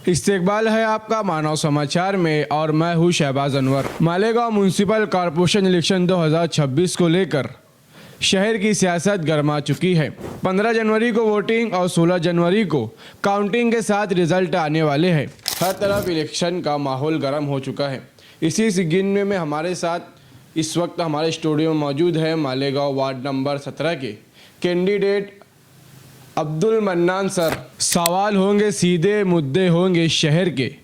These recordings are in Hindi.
इस्तेकबाल है आपका मानव समाचार में और मैं हूँ Shahbaz Anwar. Malegaon municipal corporation election 2026 को लेकर शहर की सियासत गर्मा चुकी है। 15 जनवरी को वोटिंग और 16 जनवरी को काउंटिंग के साथ रिजल्ट आने वाले हैं। हर तरफ इलेक्शन का माहौल गर्म हो चुका है। इसी सिलसिले में हमारे साथ इस वक्त हमारे स्टूडियो में मौजूद है मालेगांव वार्ड नंबर 17 के कैंडिडेट अब्दुल मन्नान सर। सवाल होंगे सीधे, मुद्दे होंगे शहर के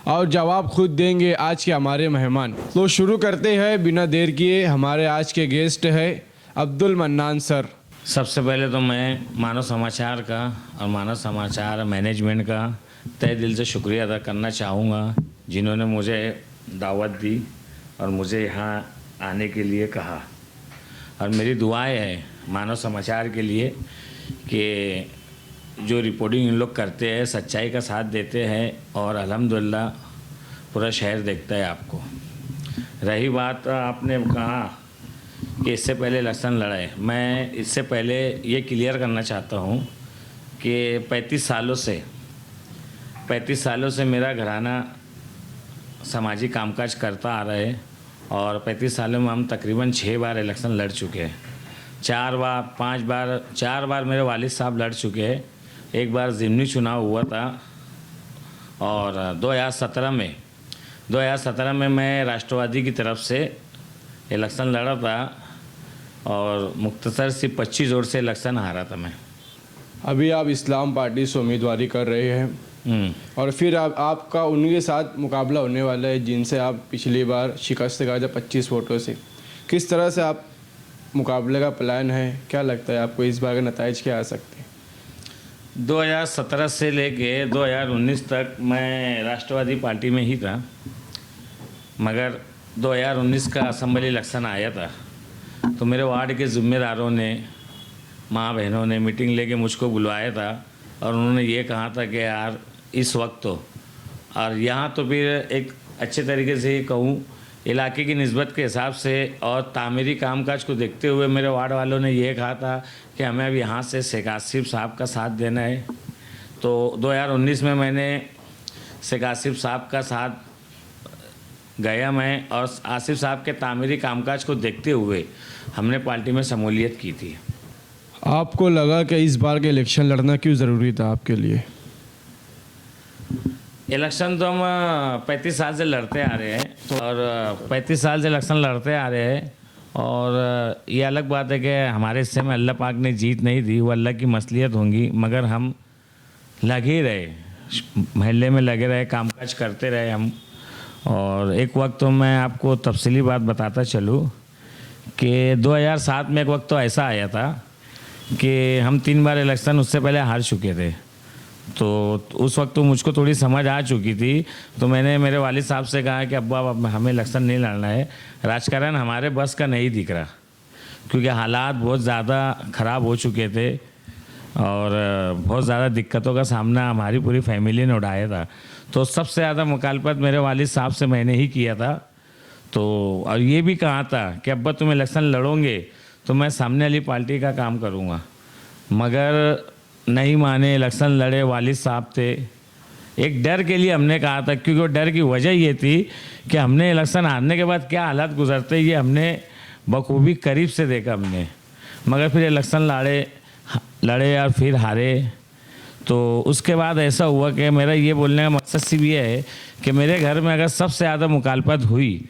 और जवाब खुद देंगे आज के हमारे मेहमान। तो शुरू करते हैं बिना देर किए। हमारे आज के गेस्ट है अब्दुल मन्नान सर। सबसे पहले तो मैं मानव समाचार का और मानव समाचार मैनेजमेंट का तहे दिल से शुक्रिया अदा करना चाहूँगा, जिन्होंने मुझे दावत दी और मुझे यहाँ आने के लिए कहा। और मेरी दुआएं है मानव समाचार के लिए कि जो रिपोर्टिंग इन लोग करते हैं सच्चाई का साथ देते हैं और अल्हम्दुलिल्लाह पूरा शहर देखता है आपको। रही बात आपने कहा कि इससे पहले इलेक्शन लड़ाए, मैं इससे पहले ये क्लियर करना चाहता हूँ कि 35 सालों से मेरा घराना सामाजिक कामकाज करता आ रहा है और 35 सालों में हम तकरीबन 6 बार इलेक्शन लड़ चुके हैं। 4 बार मेरे वालिद साहब लड़ चुके हैं। एक बार ज़िमनी चुनाव हुआ था और 2017 में मैं राष्ट्रवादी की तरफ से इलेक्शन लड़ा था और मुख्तसर से 25 वोट से इलेक्शन हारा था मैं। अभी आप इस्लाम पार्टी से उम्मीदवारी कर रहे हैं और फिर आपका उन्हीं के साथ मुकाबला होने वाला है जिनसे आप पिछली बार शिकस्त गए थे 25 वोटों से। किस तरह से आप मुकाबले का प्लान है, क्या लगता है आपको इस बार के नतीजे क्या आ सकते हैं? 2017 से लेके 2019 तक मैं राष्ट्रवादी पार्टी में ही था, मगर 2019 का असेंबली इलेक्शन आया था तो मेरे वार्ड के ज़िम्मेदारों ने, माँ बहनों ने मीटिंग लेके मुझको बुलवाया था और उन्होंने ये कहा था कि यार इस वक्त तो, और यहाँ तो फिर एक अच्छे तरीके से कहूँ इलाके की निस्बत के हिसाब से और तामीरी कामकाज को देखते हुए मेरे वार्ड वालों ने ये कहा था कि हमें अब यहाँ से शेख आसिफ साहब का साथ देना है। तो 2019 में मैंने शेख आसिफ साहब का साथ गया मैं, और आसिफ साहब के तामीरी कामकाज को देखते हुए हमने पार्टी में शमूलियत की थी। आपको लगा कि इस बार के इलेक्शन लड़ना क्यों ज़रूरी था आपके लिए? इलेक्शन तो हम 35 साल से लड़ते आ रहे हैं और 35 साल से इलेक्शन लड़ते आ रहे हैं और ये अलग बात है कि हमारे हिस्से में अल्लाह पाक ने जीत नहीं दी, वो अल्लाह की मसलियत होंगी, मगर हम लगे रहे, महल्ले में लगे रहे, कामकाज करते रहे हम। और एक वक्त तो मैं आपको तफसीली बात बताता चलूँ कि 2007 में एक वक्त तो ऐसा आया था कि हम 3 बार इलेक्शन उससे पहले हार चुके थे। तो उस वक्त तो मुझको थोड़ी समझ आ चुकी थी, तो मैंने मेरे वालिद साहब से कहा कि अब्बा अब हमें इलेक्शन नहीं लड़ना है, राजकारण हमारे बस का नहीं दिख रहा, क्योंकि हालात बहुत ज़्यादा ख़राब हो चुके थे और बहुत ज़्यादा दिक्कतों का सामना हमारी पूरी फैमिली ने उठाया था। तो सबसे ज़्यादा मुखालफत मेरे वालिद साहब से मैंने ही किया था। तो और ये भी कहा था कि अब्बा तुम इलेक्शन लड़ोगे तो मैं सामने वाली पार्टी का काम करूँगा, मगर नहीं माने, इलेक्शन लड़े। वालिद साहब थे, एक डर के लिए हमने कहा था, क्योंकि वो डर की वजह ये थी कि हमने इलेक्शन हारने के बाद क्या हालात गुजरते ये हमने बखूबी करीब से देखा हमने। मगर फिर इलेक्शन लड़े और फिर हारे। तो उसके बाद ऐसा हुआ कि मेरा ये बोलने का मकसद सिर्फ ये है कि मेरे घर में अगर सबसे ज़्यादा मुखालफत हुई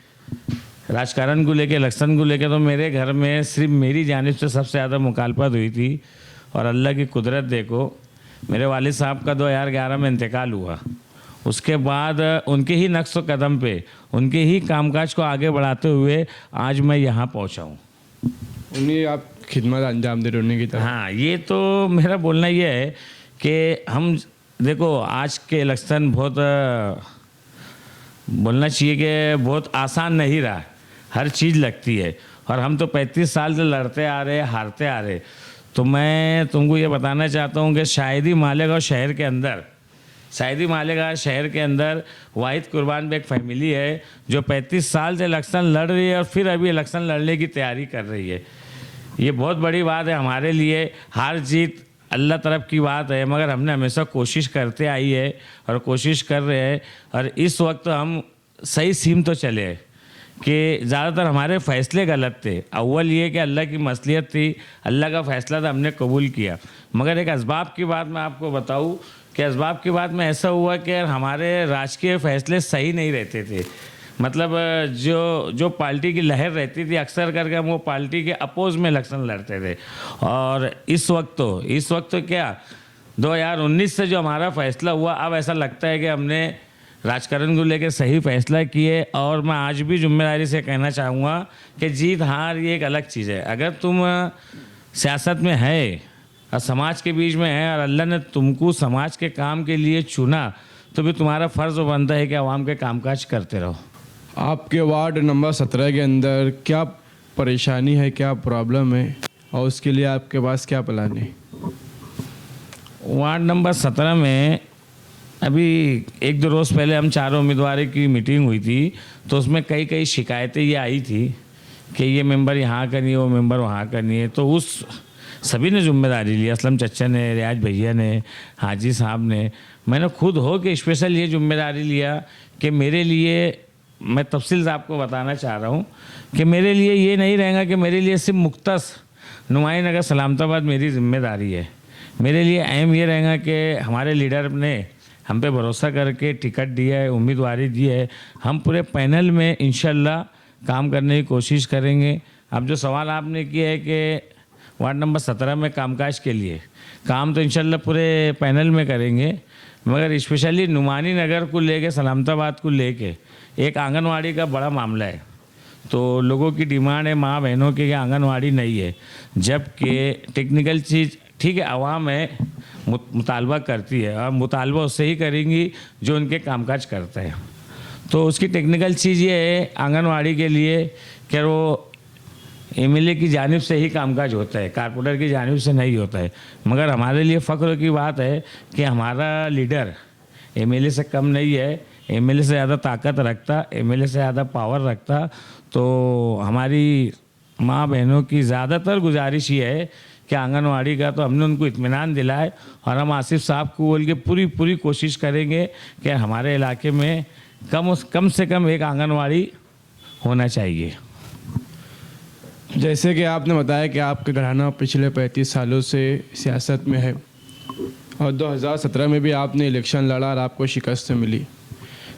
राजकारण को लेके, इलेक्शन को लेके, तो मेरे घर में सिर्फ मेरी जानिब से सबसे ज़्यादा मुखालफत हुई थी। और अल्लाह की कुदरत देखो, मेरे वालिद साहब का 2011 में इंतकाल हुआ। उसके बाद उनके ही नक्श कदम पे, उनके ही कामकाज को आगे बढ़ाते हुए आज मैं यहाँ पहुँचा हूँ। उन्हीं आप खिदमत अंजाम दे रहे उन्हीं की तरह। हाँ, ये तो मेरा बोलना ये है कि हम देखो आज के इलेक्शन बहुत बोलना चाहिए कि बहुत आसान नहीं रहा, हर चीज़ लगती है और हम तो 35 साल से लड़ते आ रहे, हारते आ रहे। तो मैं तुमको ये बताना चाहता हूँ कि शायद मालेगांव शहर के अंदर वाहिद कुर्बान बेग फैमिली है जो 35 साल से इलेक्शन लड़ रही है और फिर अभी इलेक्शन लड़ने की तैयारी कर रही है। ये बहुत बड़ी बात है हमारे लिए। हार जीत अल्लाह तरफ की बात है, मगर हमने हमेशा कोशिश करते आई है और कोशिश कर रहे हैं। और इस वक्त हम सही सीम तो चले हैं कि ज़्यादातर हमारे फ़ैसले गलत थे। अव्वल ये कि अल्लाह की मसलियत थी, अल्लाह का फ़ैसला था, हमने कबूल किया। मगर एक असबाब की बात मैं आपको बताऊं कि असबाब की बात में ऐसा हुआ कि हमारे राजकीय फ़ैसले सही नहीं रहते थे। मतलब जो पार्टी की लहर रहती थी, अक्सर करके हम वो पार्टी के अपोज में इलेक्शन लड़ते थे। और इस वक्त तो क्या 2019 से जो हमारा फ़ैसला हुआ, अब ऐसा लगता है कि हमने राजकारण को लेकर सही फैसला किए। और मैं आज भी जिम्मेदारी से कहना चाहूँगा कि जीत हार ये एक अलग चीज़ है। अगर तुम सियासत में है और समाज के बीच में है और अल्लाह ने तुमको समाज के काम के लिए चुना, तो भी तुम्हारा फ़र्ज़ बनता है कि आवाम के कामकाज करते रहो। आपके वार्ड नंबर 17 के अंदर क्या परेशानी है, क्या प्रॉब्लम है, और उसके लिए आपके पास क्या प्लान है? वार्ड नंबर 17 में अभी 1-2 रोज़ पहले हम चारों उम्मीदवारों की मीटिंग हुई थी, तो उसमें कई शिकायतें ये आई थी कि ये मेंबर यहाँ का नहीं है, वो मेंबर वहाँ का नहीं है। तो उस सभी ने जिम्मेदारी ली, असलम चचा ने, रियाज भैया ने, हाजी साहब ने, मैंने खुद हो के स्पेशल ये जिम्मेदारी लिया कि मेरे लिए, मैं तफसील से आपको बताना चाह रहा हूँ कि मेरे लिए ये नहीं रहेगा कि मेरे लिए सिर्फ मुख्तस नुमाई नगर सलामताबाद मेरी जिम्मेदारी है। मेरे लिए अहम ये रहेगा कि हमारे लीडर ने हम पे भरोसा करके टिकट दिया है, उम्मीदवारी दी है। हम पूरे पैनल में इंशाल्लाह काम करने की कोशिश करेंगे। अब जो सवाल आपने किया है कि वार्ड नंबर 17 में कामकाज के लिए काम, तो इंशाल्लाह पूरे पैनल में करेंगे। मगर स्पेशली नुमानी नगर को लेके, सलामताबाद को लेके एक आंगनवाड़ी का बड़ा मामला है। तो लोगों की डिमांड है, माँ बहनों की, आंगनवाड़ी नहीं है। जबकि टेक्निकल चीज़ ठीक है, आवाम है, मुतालबा करती है और मुतालबा उससे ही करेंगी जो उनके कामकाज करता है। तो उसकी टेक्निकल चीज़ ये है आंगनवाड़ी के लिए कि वो एमएलए की जानिब से ही कामकाज होता है, कारपोरेटर की जानिब से नहीं होता है। मगर हमारे लिए फ़ख्र की बात है कि हमारा लीडर एमएलए से कम नहीं है, एमएलए से ज़्यादा ताकत रखता, एमएलए से ज़्यादा पावर रखता। तो हमारी माँ बहनों की ज़्यादातर गुजारिश ये है कि आंगनवाड़ी का, तो हमने उनको इत्मीनान दिलाए और हम आसिफ साहब को बोल के पूरी कोशिश करेंगे कि हमारे इलाके में कम से कम एक आंगनवाड़ी होना चाहिए। जैसे कि आपने बताया कि आपका घराना पिछले 35 सालों से सियासत में है और 2017 में भी आपने इलेक्शन लड़ा और आपको शिकस्त मिली।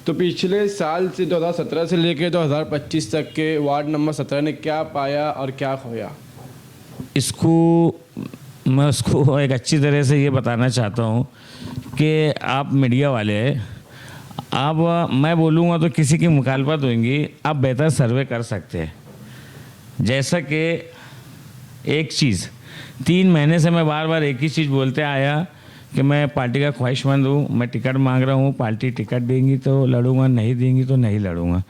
तो पिछले साल से 2017 से लेकर 2025 तक के वार्ड नंबर 17 ने क्या पाया और क्या खोया? मैं उसको एक अच्छी तरह से ये बताना चाहता हूँ कि आप मीडिया वाले, आप मैं बोलूँगा तो किसी की मुखालफत होंगी, आप बेहतर सर्वे कर सकते हैं। जैसा कि एक चीज़ 3 महीने से मैं बार एक ही चीज़ बोलते आया कि मैं पार्टी का ख्वाहिशमंद हूँ, मैं टिकट मांग रहा हूँ, पार्टी टिकट देंगी तो लड़ूंगा, नहीं देंगी तो नहीं लड़ूंगा।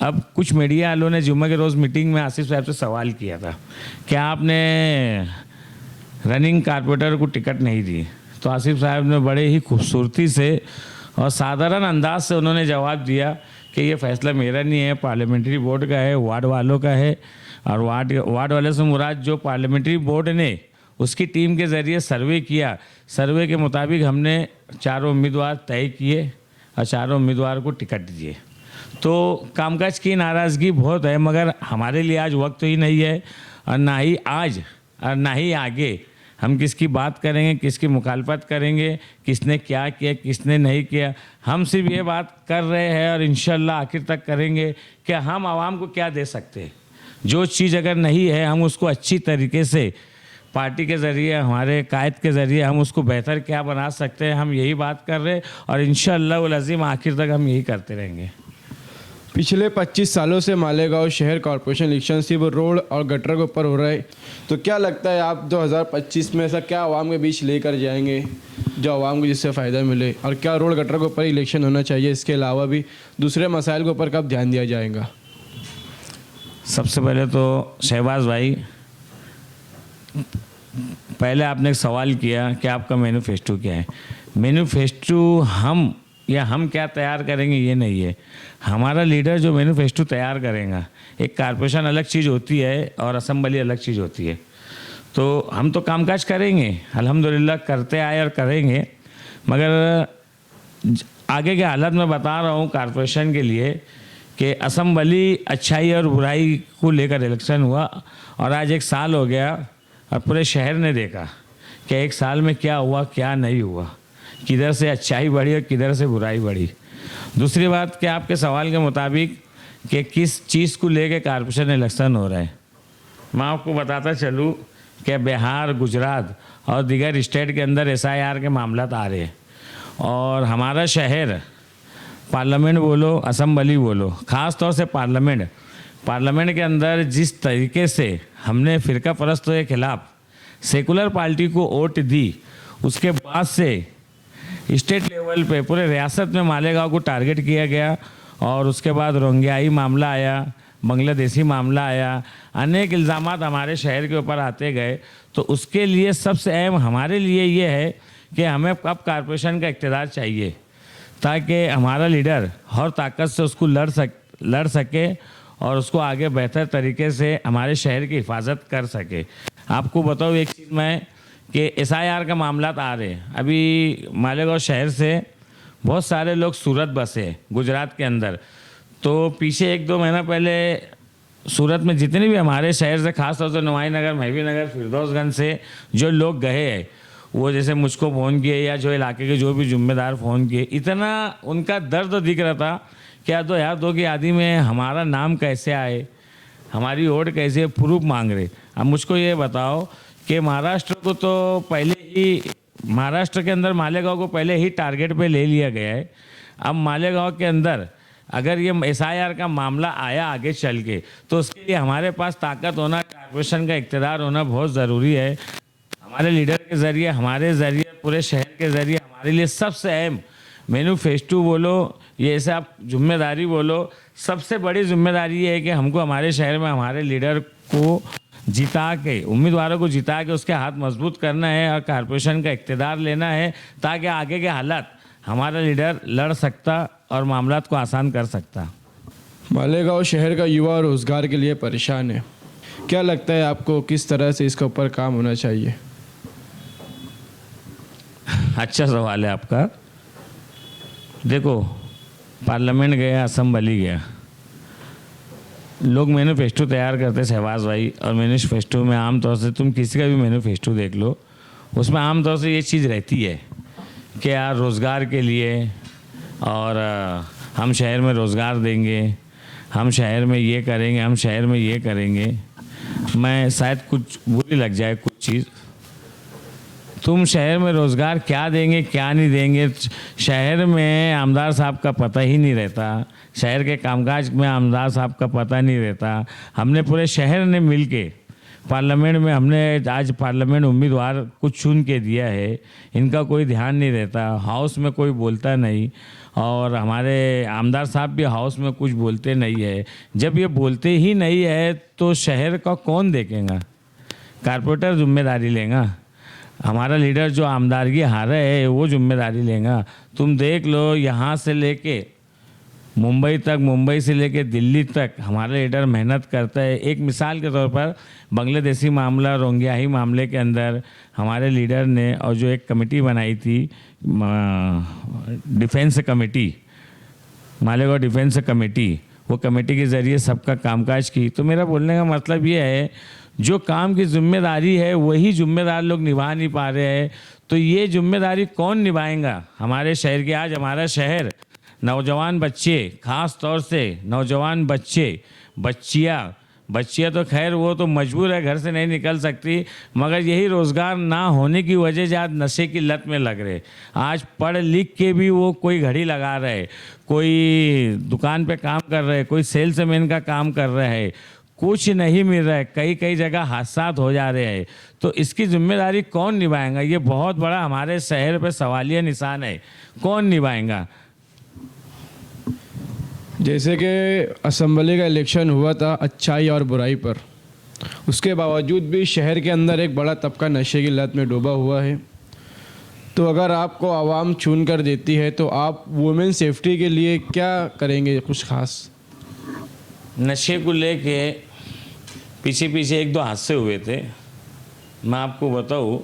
अब कुछ मीडिया वालों ने जुम्मे के रोज़ मीटिंग में आसिफ साहब से सवाल किया था कि आपने रनिंग कारपोरेटर को टिकट नहीं दी। तो आसिफ साहब ने बड़े ही खूबसूरती से और साधारण अंदाज से उन्होंने जवाब दिया कि ये फैसला मेरा नहीं है, पार्लियामेंट्री बोर्ड का है, वार्ड वालों का है। और वार्ड वाले से मुराद जो पार्लियामेंट्री बोर्ड ने उसकी टीम के ज़रिए सर्वे किया, सर्वे के मुताबिक हमने 4 उम्मीदवार तय किए और 4 उम्मीदवार को टिकट दिए। तो कामकाज की नाराज़गी बहुत है, मगर हमारे लिए आज वक्त ही नहीं है और ना ही आज और ना ही आगे हम किसकी बात करेंगे, किसकी मुखालफत करेंगे, किसने क्या किया, किसने नहीं किया। हम सिर्फ ये बात कर रहे हैं और इंशाल्लाह आखिर तक करेंगे कि हम आवाम को क्या दे सकते हैं। जो चीज़ अगर नहीं है, हम उसको अच्छी तरीके से पार्टी के ज़रिए, हमारे कायद के ज़रिए हम उसको बेहतर क्या बना सकते हैं, हम यही बात कर रहे हैं और इंशाअल्लाह वल अज़ीम आखिर तक हम यही करते रहेंगे। पिछले 25 सालों से मालेगांव शहर कॉरपोरेशन इलेक्शन सिर्फ रोड और गटर के ऊपर हो रहा है, तो क्या लगता है आप 2025 में ऐसा क्या आवाम के बीच लेकर जाएंगे जो आवाम को जिससे फ़ायदा मिले, और क्या रोड गटर के ऊपर इलेक्शन होना चाहिए, इसके अलावा भी दूसरे मसाइल के ऊपर कब ध्यान दिया जाएगा? सबसे पहले तो शहबाज भाई, पहले आपने एक सवाल किया कि आपका मैनिफेस्टो क्या है। मैनिफेस्टो हम क्या तैयार करेंगे ये नहीं है। हमारा लीडर जो मैनिफेस्टो तैयार करेगा, एक कारपोरेशन अलग चीज़ होती है और असेंबली अलग चीज़ होती है। तो हम तो कामकाज करेंगे, अल्हम्दुलिल्लाह करते आए और करेंगे, मगर आगे के हालात में बता रहा हूँ कॉरपोरेशन के लिए कि असम्बली अच्छाई और बुराई को लेकर इलेक्शन हुआ और आज 1 साल हो गया और पूरे शहर ने देखा कि 1 साल में क्या हुआ क्या नहीं हुआ, किधर से अच्छाई बढ़ी और किधर से बुराई बढ़ी। दूसरी बात कि आपके सवाल के मुताबिक कि किस चीज़ को लेकर कॉरपोरेशन इलेक्शन हो रहा है, मैं आपको बताता चलूँ कि बिहार, गुजरात और दीगर स्टेट के अंदर SIR के मामला आ रहे हैं और हमारा शहर पार्लियामेंट बोलो, असम्बली बोलो, ख़ास तौर से पार्लियामेंट के अंदर जिस तरीके से हमने फ़िरका परस्तों के ख़िलाफ़ सेकुलर पार्टी को वोट दी, उसके बाद से स्टेट लेवल पे पूरे रियासत में मालेगांव को टारगेट किया गया और उसके बाद रोंगियाई मामला आया, बांग्लादेशी मामला आया, अनेक इल्ज़ामात हमारे शहर के ऊपर आते गए। तो उसके लिए सबसे अहम हमारे लिए ये है कि हमें अब कॉरपोरेशन का इक़्तिदार चाहिए ताकि हमारा लीडर हर ताकत से उसको लड़ सके और उसको आगे बेहतर तरीके से हमारे शहर की हिफाजत कर सके। आपको बताओ एक चीज़ मैं कि SIR का मामला आ रहे हैं, अभी मालेगांव शहर से बहुत सारे लोग सूरत बसे गुजरात के अंदर, तो पीछे 1-2 महीना पहले सूरत में जितने भी हमारे शहर से खास तौर से नुमाई नगर, महबी नगर, फिरदौसगंज से जो लोग गए हैं, वो जैसे मुझको फ़ोन किए या जो इलाके के जो भी जिम्मेदार फ़ोन किए, इतना उनका दर्द दिख रहा था क्या दो यार दो की आदि में हमारा नाम कैसे आए, हमारी वोट कैसे, प्रूफ मांग रहे। अब मुझको ये बताओ कि महाराष्ट्र को तो पहले ही, महाराष्ट्र के अंदर मालेगांव को पहले ही टारगेट पे ले लिया गया है। अब मालेगांव के अंदर अगर ये SIR का मामला आया आगे चल के, तो उसके लिए हमारे पास ताकत होना, कॉरपोरेशन का इक़्तिदार होना बहुत ज़रूरी है। हमारे लीडर के ज़रिए, हमारे ज़रिए, पूरे शहर के ज़रिए हमारे लिए सबसे अहम मैनिफेस्टो बोलो, ये ऐसे आप जिम्मेदारी बोलो, सबसे बड़ी जिम्मेदारी ये है कि हमको हमारे शहर में हमारे लीडर को जिता के, उम्मीदवारों को जिता के उसके हाथ मजबूत करना है और कॉरपोरेशन का इक़्तिदार लेना है ताकि आगे के हालात हमारा लीडर लड़ सकता और मामलात को आसान कर सकता। मालेगांव शहर का युवा रोज़गार के लिए परेशान है, क्या लगता है आपको किस तरह से इसके ऊपर काम होना चाहिए? अच्छा सवाल है आपका। देखो, पार्लियामेंट गया, असम्बली गया, लोग मैनिफेस्टो तैयार करते शहबाज भाई, और मैनिफेस्टो में आम तौर से तुम किसी का भी मैनिफेस्टो देख लो, उसमें आम तौर से ये चीज़ रहती है कि यार रोज़गार के लिए और हम शहर में रोज़गार देंगे, हम शहर में ये करेंगे, हम शहर में ये करेंगे। मैं शायद कुछ बुरी लग जाए कुछ चीज़, तुम शहर में रोज़गार क्या देंगे क्या नहीं देंगे, शहर में आमदार साहब का पता ही नहीं रहता, शहर के कामकाज में आमदार साहब का पता नहीं रहता। हमने पूरे शहर ने मिल के पार्लियामेंट में, हमने आज पार्लियामेंट उम्मीदवार कुछ चुन के दिया है, इनका कोई ध्यान नहीं रहता, हाउस में कोई बोलता नहीं और हमारे आमदार साहब भी हाउस में कुछ बोलते नहीं है। जब ये बोलते ही नहीं है तो शहर का कौन देखेगा? कारपोरेटर जिम्मेदारी लेगा, हमारा लीडर जो आमदारगी हारा है वो जिम्मेदारी लेगा। तुम देख लो, यहाँ से लेके मुंबई तक, मुंबई से लेके दिल्ली तक हमारा लीडर मेहनत करता है। एक मिसाल के तौर पर बांग्लादेशी मामला, रोंगियाई मामले के अंदर हमारे लीडर ने, और जो एक कमेटी बनाई थी defence committee, Malegaon defence committee, वो कमेटी के ज़रिए सबका कामकाज की। तो मेरा बोलने का मतलब ये है, जो काम की जिम्मेदारी है वही जिम्मेदार लोग निभा नहीं पा रहे हैं, तो ये जिम्मेदारी कौन निभाएगा हमारे शहर की? आज हमारा शहर नौजवान बच्चे, ख़ास तौर से नौजवान बच्चियाँ तो खैर वो तो मजबूर है, घर से नहीं निकल सकती, मगर यही रोज़गार ना होने की वजह से आज नशे की लत में लग रहे। आज पढ़ लिख के भी वो कोई घड़ी लगा रहे, कोई दुकान पे काम कर रहे, कोई सेल्समैन का काम कर रहा है, कुछ नहीं मिल रहा है, कई कई जगह हादसात हो जा रहे हैं। तो इसकी जिम्मेदारी कौन निभाएगा? ये बहुत बड़ा हमारे शहर पे सवालिया निशान है, कौन निभाएगा? जैसे कि असम्बली का इलेक्शन हुआ था अच्छाई और बुराई पर, उसके बावजूद भी शहर के अंदर एक बड़ा तबका नशे की लत में डूबा हुआ है। तो अगर आपको आवाम चुन कर देती है तो आप वुमेन सेफ्टी के लिए क्या करेंगे कुछ खास? नशे को लेके पीछे 1-2 हादसे हुए थे, मैं आपको बताऊं,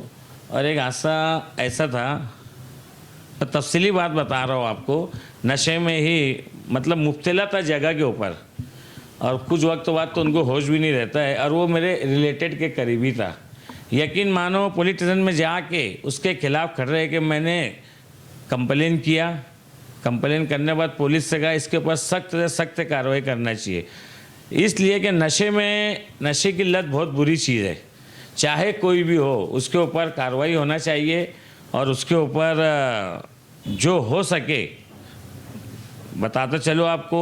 और एक हादसा ऐसा था, मैं तफसीली बात बता रहा हूँ आपको। नशे में ही मतलब मुब्तला था जगह के ऊपर, और कुछ वक्त बाद तो उनको होश भी नहीं रहता है, और वो मेरे रिलेटेड के करीबी था। यकीन मानो पुलिस स्टेशन में जाके उसके खिलाफ खड़े रह के मैंने कंप्लेन किया। कंप्लेन करने के बाद पुलिस से कहा इसके ऊपर सख्त से सख्त कार्रवाई करना चाहिए, इसलिए कि नशे की लत बहुत बुरी चीज़ है। चाहे कोई भी हो उसके ऊपर कार्रवाई होना चाहिए, और उसके ऊपर जो हो सके बताता चलो आपको,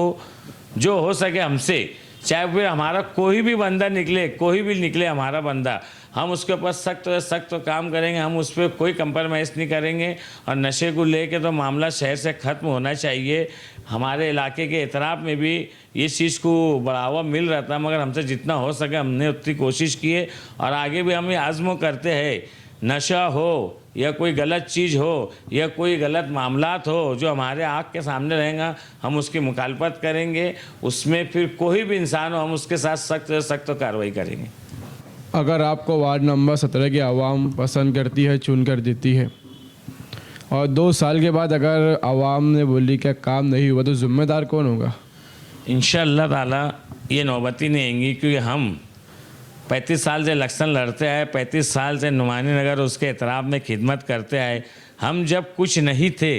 जो हो सके हमसे, चाहे फिर हमारा कोई भी बंदा निकले, कोई भी निकले हमारा बंदा, हम उसके ऊपर सख्त से सख्त काम करेंगे। हम उस पर कोई कंप्रोमाइज़ नहीं करेंगे। और नशे को लेके तो मामला शहर से ख़त्म होना चाहिए। हमारे इलाके के इतराफ़ में भी इस चीज़ को बढ़ावा मिल रहा था, मगर हमसे जितना हो सके हमने उतनी कोशिश की है, और आगे भी हम ये आज़्म करते हैं। नशा हो या कोई गलत चीज़ हो या कोई गलत मामलात हो जो हमारे आँख के सामने रहेगा, हम उसकी मुखालफत करेंगे। उसमें फिर कोई भी इंसान हो, हम उसके साथ सख्त से सख्त कार्रवाई करेंगे। अगर आपको वार्ड नंबर 17 की आवाम पसंद करती है, चुन कर देती है, और 2 साल के बाद अगर आवाम ने बोली क्या काम नहीं हुआ, तो ज़िम्मेदार कौन होगा? इंशाअल्लाह ताला ये नौबती नहीं आएंगी, क्योंकि हम 35 साल से इलेक्शन लड़ते आए, 35 साल से नुमानी नगर उसके एतराफ़ में खिदमत करते आए। हम जब कुछ नहीं थे,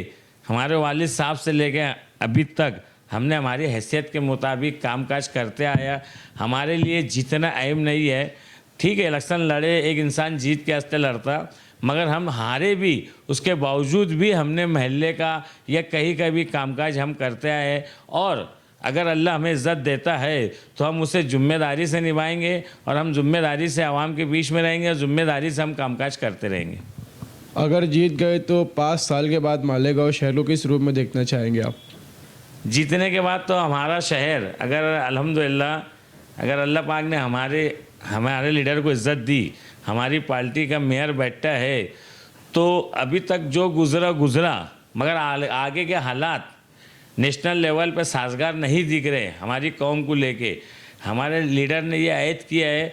हमारे वालिद साहब से लेके अभी तक हमने हमारी हैसियत के मुताबिक कामकाज करते आया। हमारे लिए जीतना अहम नहीं है। ठीक है, इलेक्शन लड़े, एक इंसान जीत के वास्ते लड़ता, मगर हम हारे भी, उसके बावजूद भी हमने महल्ले का या कहीं का भी कामकाज हम करते आए। और अगर अल्लाह हमें इज़्ज़त देता है तो हम उसे ज़िम्मेदारी से निभाएंगे, और हम ज़िम्मेदारी से आवाम के बीच में रहेंगे, और ज़िम्मेदारी से हम कामकाज करते रहेंगे। अगर जीत गए तो 5 साल के बाद मालेगांव शहर को किस रूप में देखना चाहेंगे आप? जीतने के बाद तो हमारा शहर, अगर अल्हम्दुलिल्लाह, अगर अल्लाह पाक ने हमारे लीडर को इज़्ज़त दी, हमारी पार्टी का मेयर बैठा है, तो अभी तक जो गुज़रा, मगर आगे के हालात नेशनल लेवल पे साजगार नहीं दिख रहे हमारी कौम को लेके। हमारे लीडर ने ये ऐद किया है,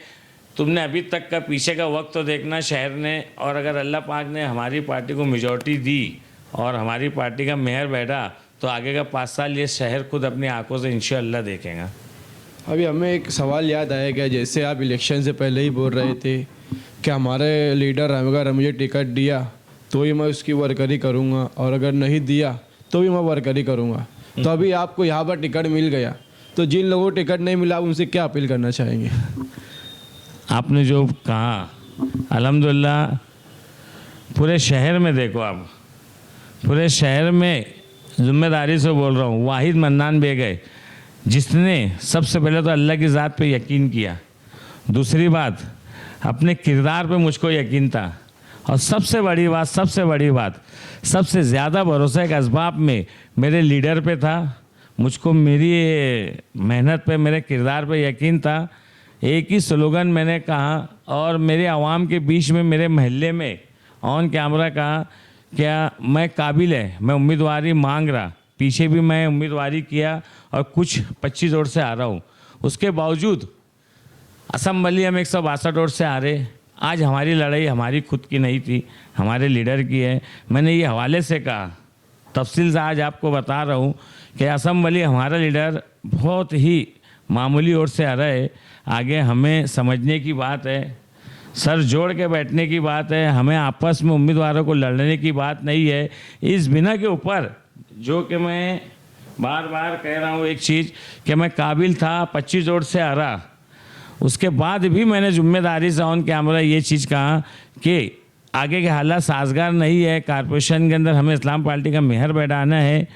तुमने अभी तक का पीछे का वक्त तो देखना शहर ने, और अगर अल्लाह पाक ने हमारी पार्टी को मेजॉरिटी दी और हमारी पार्टी का मेयर बैठा, तो आगे का 5 साल ये शहर खुद अपनी आंखों से इंशाअल्लाह देखेगा। अभी हमें एक सवाल याद आया कि जैसे आप इलेक्शन से पहले ही बोल रहे थे कि हमारे लीडर अगर मुझे टिकट दिया तो ही मैं उसकी वर्करी करूँगा, और अगर नहीं दिया तो भी मैं वर्करी करूँगा। तो अभी आपको यहाँ पर टिकट मिल गया, तो जिन लोगों को टिकट नहीं मिला आप उनसे क्या अपील करना चाहेंगे? आपने जो कहा, अल्हम्दुलिल्लाह पूरे शहर में देखो, आप पूरे शहर में ज़िम्मेदारी से बोल रहा हूँ, वाहिद मन्नान बेग है जिसने सबसे पहले तो अल्लाह की ज़ात पे यकीन किया, दूसरी बात अपने किरदार पे मुझको यकीन था, और सबसे बड़ी बात सबसे ज़्यादा भरोसा के असबाब में मेरे लीडर पे था। मुझको मेरी मेहनत पे, मेरे किरदार पे यकीन था। एक ही स्लोगन मैंने कहा, और मेरे आवाम के बीच में, मेरे महल्ले में ऑन कैमरा कहा, क्या मैं काबिल है, मैं उम्मीदवारी मांग रहा, पीछे भी मैं उम्मीदवारी किया और कुछ 25 वोट से आ रहा हूँ। उसके बावजूद असम्बली हम 162 वोट से आ रहे। आज हमारी लड़ाई हमारी खुद की नहीं थी, हमारे लीडर की है। मैंने ये हवाले से कहा, तफसील से आज आपको बता रहा हूँ कि असम्बली हमारा लीडर बहुत ही मामूली वोट से आ रहा है। आगे हमें समझने की बात है, सर जोड़ के बैठने की बात है, हमें आपस में उम्मीदवारों को लड़ने की बात नहीं है। इस बिना के ऊपर जो कि मैं बार बार कह रहा हूँ एक चीज़, कि मैं काबिल था, 25 वोट से आ रहा, उसके बाद भी मैंने जिम्मेदारी से ऑन कैमरा ये चीज़ कहा कि आगे के हालात साजगार नहीं है, कारपोरेशन के अंदर हमें इस्लाम पार्टी का मेयर बैठाना है।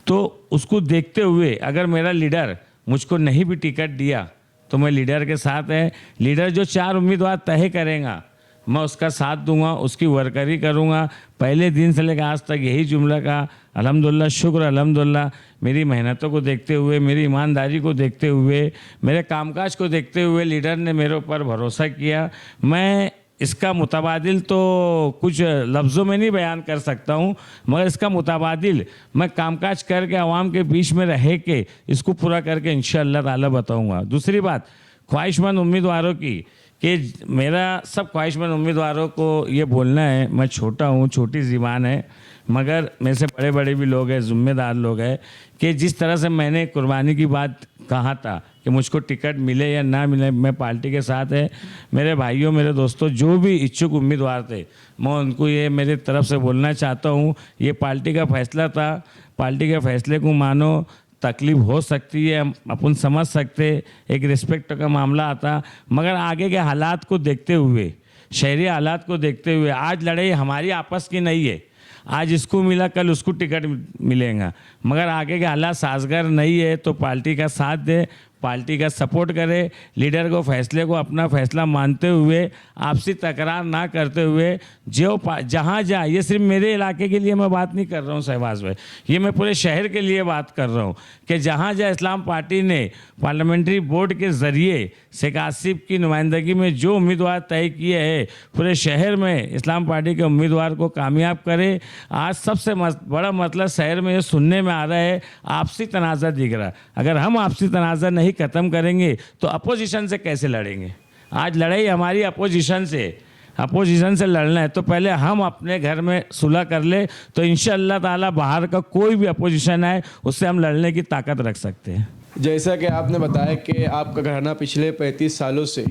तो उसको देखते हुए अगर मेरा लीडर मुझको नहीं भी टिकट दिया तो मैं लीडर के साथ है। लीडर जो 4 उम्मीदवार तय करेगा मैं उसका साथ दूंगा, उसकी वर्करी करूंगा। पहले दिन से लेकर आज तक यही जुमला का, अल्हम्दुलिल्लाह, शुक्र अल्हम्दुलिल्लाह, मेरी मेहनतों को देखते हुए, मेरी ईमानदारी को देखते हुए, मेरे कामकाज को देखते हुए लीडर ने मेरे ऊपर भरोसा किया। मैं इसका मुतबादिल तो कुछ लफ्ज़ों में नहीं बयान कर सकता हूँ, मगर इसका मुतबादिल मैं कामकाज करके आवाम के बीच में रह के इसको पूरा करके इंशाअल्लाह ताला बताऊँगा। दूसरी बात ख्वाहिशमंद उम्मीदवारों की कि मेरा सब ख्वाहिशमंद उम्मीदवारों को ये बोलना है, मैं छोटा हूँ, छोटी ज़बान है, मगर मेरे से बड़े बड़े भी लोग हैं, ज़िम्मेदार लोग हैं, कि जिस तरह से मैंने कुर्बानी की बात कहा था कि मुझको टिकट मिले या ना मिले, मैं पार्टी के साथ है। मेरे भाइयों, मेरे दोस्तों, जो भी इच्छुक उम्मीदवार थे, मैं उनको ये मेरी तरफ से बोलना चाहता हूँ, ये पार्टी का फैसला था, पार्टी के फैसले को मानो। तकलीफ हो सकती है, अपन समझ सकते, एक रिस्पेक्ट का मामला आता, मगर आगे के हालात को देखते हुए, शहरी हालात को देखते हुए, आज लड़ाई हमारी आपस की नहीं है। आज इसको मिला, कल उसको टिकट मिलेगा, मगर आगे के हालात साजगार नहीं है, तो पार्टी का साथ दे, पार्टी का सपोर्ट करे, लीडर को फैसले को अपना फैसला मानते हुए, आपसी तकरार ना करते हुए, जो जहाँ जाए, ये सिर्फ मेरे इलाके के लिए मैं बात नहीं कर रहा हूँ शहबाज भाई, ये मैं पूरे शहर के लिए बात कर रहा हूँ कि जहाँ जाए इस्लाम पार्टी ने पार्लियामेंट्री बोर्ड के ज़रिए शेख आसिफ की नुमाइंदगी में जो उम्मीदवार तय किए हैं, पूरे शहर में इस्लाम पार्टी के उम्मीदवार को कामयाब करे। आज सबसे बड़ा मतलब शहर में ये सुनने में आ रहा है, आपसी तनाज़ा दिख रहा है। अगर हम आपसी तनाज़ा नहीं ख़त्म करेंगे तो अपोजिशन से कैसे लड़ेंगे? आज लड़ाई हमारी अपोजिशन से लड़ना है, तो पहले हम अपने घर में सुलह कर ले, तो इंशाअल्लाह ताला बाहर का कोई भी अपोजिशन है उससे हम लड़ने की ताकत रख सकते हैं। जैसा कि आपने बताया कि आपका घराना पिछले 35 सालों से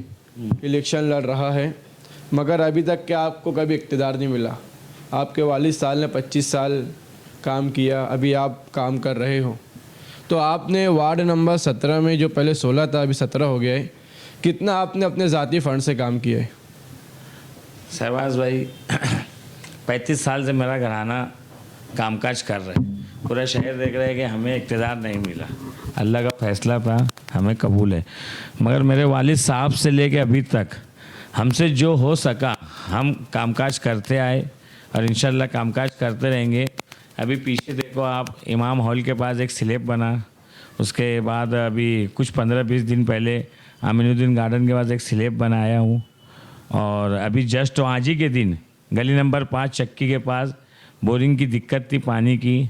इलेक्शन लड़ रहा है, मगर अभी तक क्या आपको कभी इक़्तिदार नहीं मिला। आपके वालिद साहब ने 25 साल काम किया, अभी आप काम कर रहे हो, तो आपने वार्ड नंबर 17 में, जो पहले 16 था अभी 17 हो गया है, कितना आपने अपने ज़ाती फ़ंड से काम किया है? शहबाज भाई 35 साल से मेरा घराना कामकाज कर रहा है, पूरा शहर देख रहा है कि हमें इक़्तिदार नहीं मिला, अल्लाह का फ़ैसला था, हमें कबूल है, मगर मेरे वालिद साहब से लेके अभी तक हमसे जो हो सका हम कामकाज करते आए और इंशाल्लाह कामकाज करते रहेंगे। अभी पीछे देखो आप, इमाम हॉल के पास एक स्लैब बना, उसके बाद अभी कुछ 15-20 दिन पहले आमिनुद्दीन गार्डन के पास एक स्लैब बनाया हूँ, और अभी जस्ट आज ही के दिन गली नंबर 5 चक्की के पास बोरिंग की दिक्कत थी पानी की,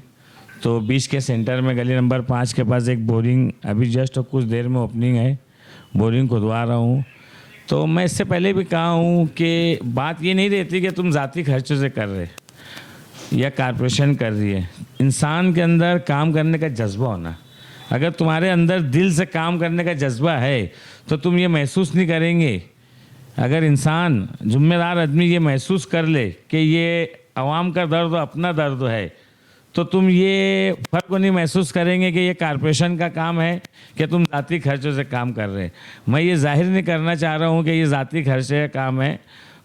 तो बीच के सेंटर में गली नंबर 5 के पास एक बोरिंग अभी जस्ट कुछ देर में ओपनिंग है, बोरिंग खुदवा रहा हूँ। तो मैं इससे पहले भी कहा हूँ कि बात ये नहीं रहती कि तुम ज़ाती खर्चों से कर रहे या कारपोरेशन कर रही है, इंसान के अंदर काम करने का जज्बा होना। अगर तुम्हारे अंदर दिल से काम करने का जज्बा है तो तुम ये महसूस नहीं करेंगे। अगर इंसान, जिम्मेदार आदमी ये महसूस कर ले कि ये आवाम का दर्द अपना दर्द है, तो तुम ये फ़र्क को नहीं महसूस करेंगे कि ये कारपोरेशन का काम है कि तुम ज़ाती खर्चों से काम कर रहे हैं। मैं ये जाहिर नहीं करना चाह रहा हूँ कि ये ज़ाती खर्चे का काम है,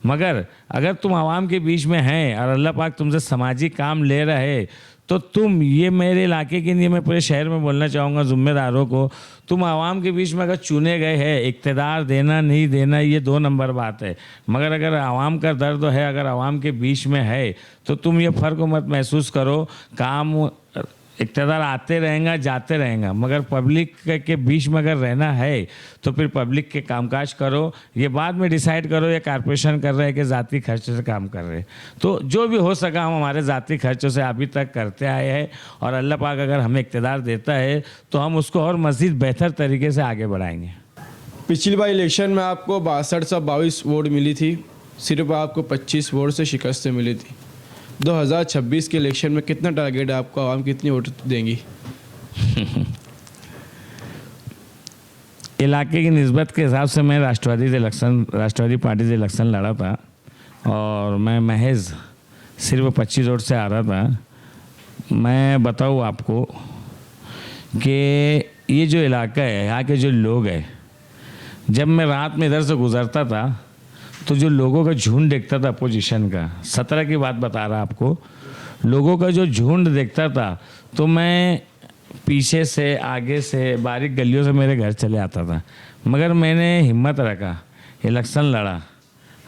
मगर अगर तुम आवाम के बीच में हैं और अल्लाह पाक तुमसे समाजी काम ले रहा है, तो तुम, ये मेरे इलाके के लिए मैं पूरे शहर में बोलना चाहूँगा ज़िम्मेदारों को, तुम आवाम के बीच में अगर चुने गए हैं, इक़्तिदार देना नहीं देना ये 2 नंबर बात है, मगर अगर आवाम का दर्द है, अगर आवाम के बीच में है, तो तुम ये फ़र्क मत महसूस करो। काम, इक़्तिदार आते रहेगा जाते रहेगा, मगर पब्लिक के बीच में अगर रहना है तो फिर पब्लिक के कामकाज करो। ये बाद में डिसाइड करो ये कारपोरेशन कर रहे हैं कि ज़ाती खर्चों से काम कर रहे हैं। तो जो भी हो सका हम हमारे ज़ाती खर्चों से अभी तक करते आए हैं, और अल्लाह पाक अगर हमें इक़्तिदार देता है तो हम उसको और मज़ीद बेहतर तरीके से आगे बढ़ाएंगे। पिछली बार इलेक्शन में आपको 6222 वोट मिली थी, सिर्फ आपको 25 वोट से शिकस्त मिली थी। 2026 के इलेक्शन में कितना टारगेट है आपको, आवाम कितनी वोट देंगी? इलाके की निस्बत के हिसाब से मैं राष्ट्रवादी पार्टी से इलेक्शन लड़ा था, और मैं महज सिर्फ 25 वोट से आ रहा था। मैं बताऊँ आपको कि ये जो इलाका है, यहाँ के जो लोग हैं, जब मैं रात में इधर से गुज़रता था तो जो लोगों का झुंड देखता था अपोजिशन का, 17 की बात बता रहा आपको, लोगों का जो झुंड देखता था, तो मैं पीछे से, आगे से, बारीक गलियों से मेरे घर चले आता था, मगर मैंने हिम्मत रखा, इलेक्शन लड़ा,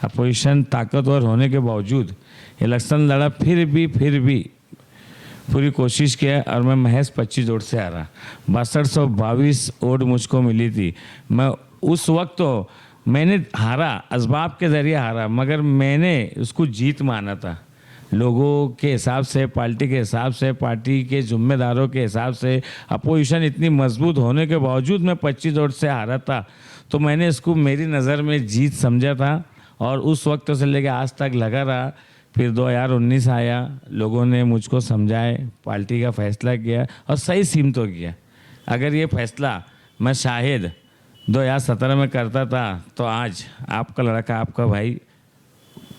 अपोजिशन ताकतवर होने के बावजूद इलेक्शन लड़ा, फिर भी पूरी कोशिश किया, और मैं महज 25 वोट से आ रहा। 6222 वोट मुझको मिली थी। मैं उस वक्त तो मैंने हारा, असबाब के ज़रिए हारा, मगर मैंने उसको जीत माना था। लोगों के हिसाब से, पार्टी के हिसाब से, पार्टी के जिम्मेदारों के हिसाब से, अपोजिशन इतनी मजबूत होने के बावजूद मैं 25 वोट से हारा था, तो मैंने इसको मेरी नज़र में जीत समझा था और उस वक्त से लेकर आज तक लगा रहा। फिर 2019 आया, लोगों ने मुझको समझाए, पार्टी का फैसला किया और सही सीमतों किया। अगर ये फैसला मैं शायद 2017 में करता था तो आज आपका लड़का, आपका भाई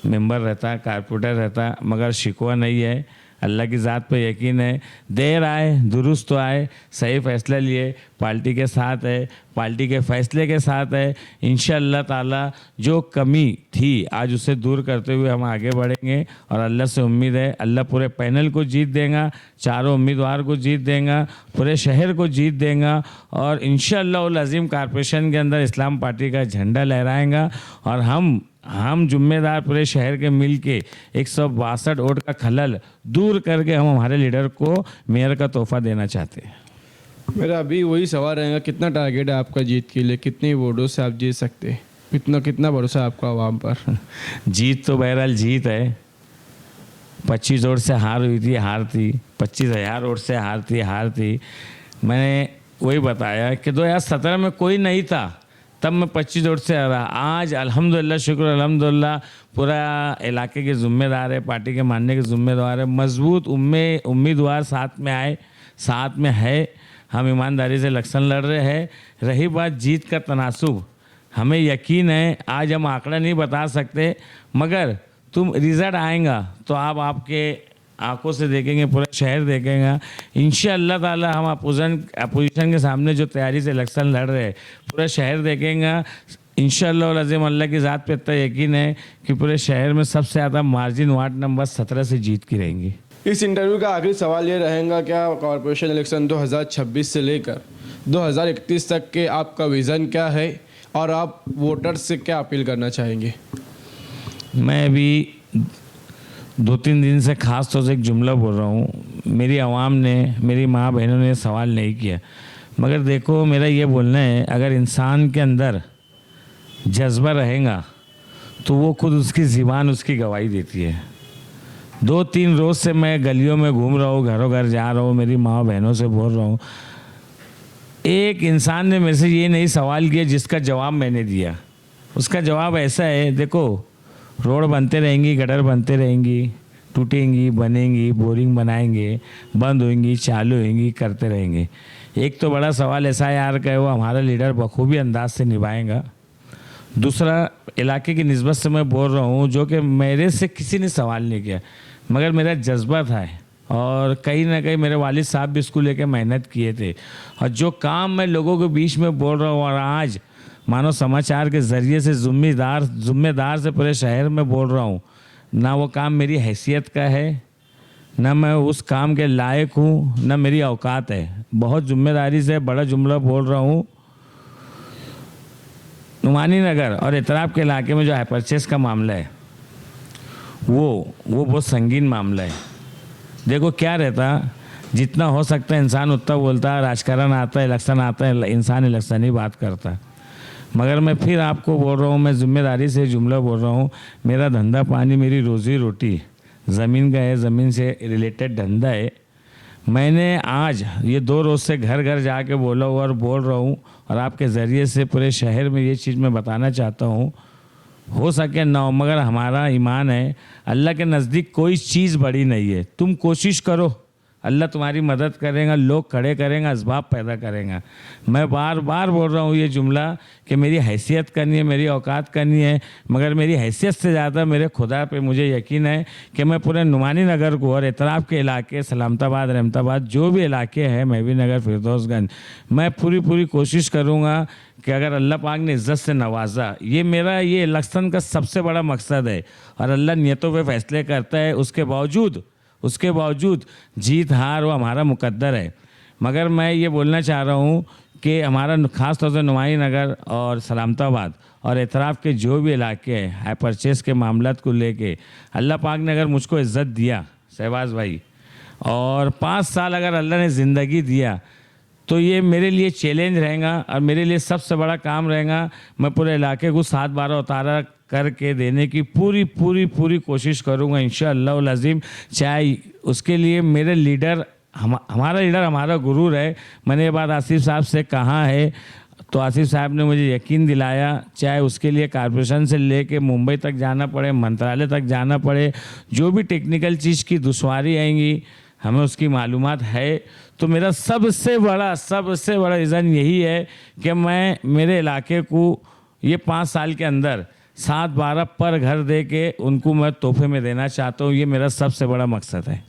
मेंबर रहता, कारपोरेटर रहता, मगर शिकवा नहीं है। अल्लाह की ज़ात पे यकीन है, देर आए दुरुस्त तो आए, सही फैसला लिए, पार्टी के साथ है, पार्टी के फैसले के साथ है। इंशाअल्लाह ताला जो कमी थी आज उसे दूर करते हुए हम आगे बढ़ेंगे और अल्लाह से उम्मीद है अल्लाह पूरे पैनल को जीत देगा, चारों उम्मीदवार को जीत देगा, पूरे शहर को जीत देगा और इंशाअल्लाह उल अज़ीम कॉरपोरेशन के अंदर इस्लाम पार्टी का झंडा लहराएगा और हम जिम्मेदार पूरे शहर के मिल के 162 वोट का खलल दूर करके हम हमारे लीडर को मेयर का तोहफा देना चाहते हैं। मेरा अभी वही सवाल रहेगा, कितना टारगेट है आपका जीत के लिए, कितने वोटों से आप जीत सकते हैं, कितना भरोसा है आपका आवाम पर? जीत तो बहरहाल जीत है। 25 वोट से हार हुई थी, हार थी, 25,000 वोट से हार थी। मैंने वही बताया कि 2017 में कोई नहीं था, तब मैं 25 वोट से हारा। आज अल्हम्दुलिल्लाह, शुक्र अल्हम्दुलिल्लाह, पूरा इलाके के ज़िम्मेदार है, पार्टी के मानने के ज़िम्मेदार है, मजबूत उम्मीदवार साथ में आए, साथ में है, हम ईमानदारी से इलेक्शन लड़ रहे हैं। रही बात जीत का तनासुब, हमें यकीन है, आज हम आंकड़ा नहीं बता सकते, मगर तुम रिज़ल्ट आएगा तो आप आपके आंखों से देखेंगे, पूरा शहर देखेगा। इंशाअल्लाह ताला हम अपोजिशन के सामने जो तैयारी से इलेक्शन लड़ रहे हैं, पूरा शहर देखेगा। इंशाअल्लाह वल अज़ीम, अल्लाह की ज़ात पे इतना यकीन है कि पूरे शहर में सबसे ज़्यादा मार्जिन वार्ड नंबर 17 से जीत की रहेंगी। इस इंटरव्यू का आखिरी सवाल ये रहेगा, क्या कॉरपोरेशन इलेक्शन 2026 से लेकर 2031 तक के आपका विज़न क्या है और आप वोटर्स से क्या अपील करना चाहेंगे? मैं अभी 2-3 दिन से ख़ास तौर से एक जुमला बोल रहा हूँ। मेरी आवाम ने, मेरी माँ बहनों ने सवाल नहीं किया, मगर देखो मेरा ये बोलना है, अगर इंसान के अंदर जज्बा रहेगा तो वो खुद उसकी ज़ुबान उसकी गवाही देती है। 2-3 रोज़ से मैं गलियों में घूम रहा हूँ, घरों घर जा रहा हूँ, मेरी माँ बहनों से बोल रहा हूँ। एक इंसान ने मेरे से ये नहीं सवाल किया जिसका जवाब मैंने दिया। उसका जवाब ऐसा है, देखो रोड बनते रहेंगी, गटर बनते रहेंगी, टूटेंगी, बनेंगी, बोरिंग बनाएंगे, बंद होंगी, चालू होंगी, करते रहेंगे। एक तो बड़ा सवाल ऐसा यार का है, वो हमारा लीडर बखूबी अंदाज से निभाएगा। दूसरा, इलाके की निस्बत से मैं बोल रहा हूँ, जो कि मेरे से किसी ने सवाल नहीं किया, मगर मेरा जज्बा था और कहीं ना कहीं मेरे वालिद साहब भी इसको लेकर मेहनत किए थे। और जो काम मैं लोगों के बीच में बोल रहा हूँ और आज मानो समाचार के ज़रिए से ज़िम्मेदार से पूरे शहर में बोल रहा हूँ, ना वो काम मेरी हैसियत का है, ना मैं उस काम के लायक हूँ, ना मेरी औकात है। बहुत ज़िम्मेदारी से बड़ा जुमला बोल रहा हूँ। नुमानी नगर और इतराब के इलाके में जो है परचेस का मामला है, वो बहुत संगीन मामला है। देखो क्या रहता, जितना हो सकता है इंसान उतना बोलता है, राजकारण आता है, इलेक्शन आता है, इंसान इलेक्शन ही बात करता है। मगर मैं फिर आपको बोल रहा हूँ, मैं ज़िम्मेदारी से जुमला बोल रहा हूँ, मेरा धंधा पानी, मेरी रोज़ी रोटी ज़मीन का है, ज़मीन से रिलेटेड धंधा है। मैंने आज ये 2 रोज़ से घर घर जाके बोला हुआ और बोल रहा हूँ और आपके ज़रिए से पूरे शहर में ये चीज़ मैं बताना चाहता हूँ, हो सके ना हो, मगर हमारा ईमान है, अल्लाह के नज़दीक कोई चीज़ बड़ी नहीं है। तुम कोशिश करो, अल्लाह तुम्हारी मदद करेगा, लोग खड़े करेंगे, असबाब पैदा करेगा। मैं बार बार बोल रहा हूँ ये जुमला कि मेरी हैसियत करनी है, मेरी औकात करनी है, मगर मेरी हैसियत से ज़्यादा मेरे खुदा पे मुझे यकीन है कि मैं पूरे नुमानी नगर को और इतराफ़ के इलाके, सलामताबाद, रहमताबाद, जो भी इलाके हैं, महबी नगर, फिरदौसगंज, मैं पूरी कोशिश करूँगा कि अगर अल्लाह पाक ने इज़्ज़त से नवाजा, ये मेरा ये इलेक्शन का सबसे बड़ा मकसद है और अल्लाह नियतों पे फैसले करता है। उसके बावजूद जीत हार वो हमारा मुकद्दर है। मगर मैं ये बोलना चाह रहा हूँ कि हमारा ख़ास तौर से नुमानी नगर और सलामताबाद और इतराफ़ के जो भी इलाके हैं, हाई परचेस के मामलात को लेके अल्लाह पाक ने अगर मुझको इज़्ज़त दिया शहबाज भाई, और 5 साल अगर अल्लाह ने ज़िंदगी दिया, तो ये मेरे लिए चैलेंज रहेगा और मेरे लिए सबसे बड़ा काम रहेगा। मैं पूरे इलाके को 7-12 करके देने की पूरी पूरी पूरी कोशिश करूँगा इंशाअल्लाह अज़ीम। चाहे उसके लिए मेरे लीडर हमारा लीडर हमारा गुरु है। मैंने ये बात आसिफ साहब से कहा है तो आसिफ साहब ने मुझे यकीन दिलाया, चाहे उसके लिए कॉरपोरेशन से लेके मुंबई तक जाना पड़े, मंत्रालय तक जाना पड़े, जो भी टेक्निकल चीज़ की दुश्वारी आएंगी हमें उसकी मालूमात है। तो मेरा सबसे बड़ा रीज़न यही है कि मैं मेरे इलाके को ये 5 साल के अंदर 7-12 पर घर दे के उनको मैं तोहफे में देना चाहता हूँ। ये मेरा सबसे बड़ा मकसद है।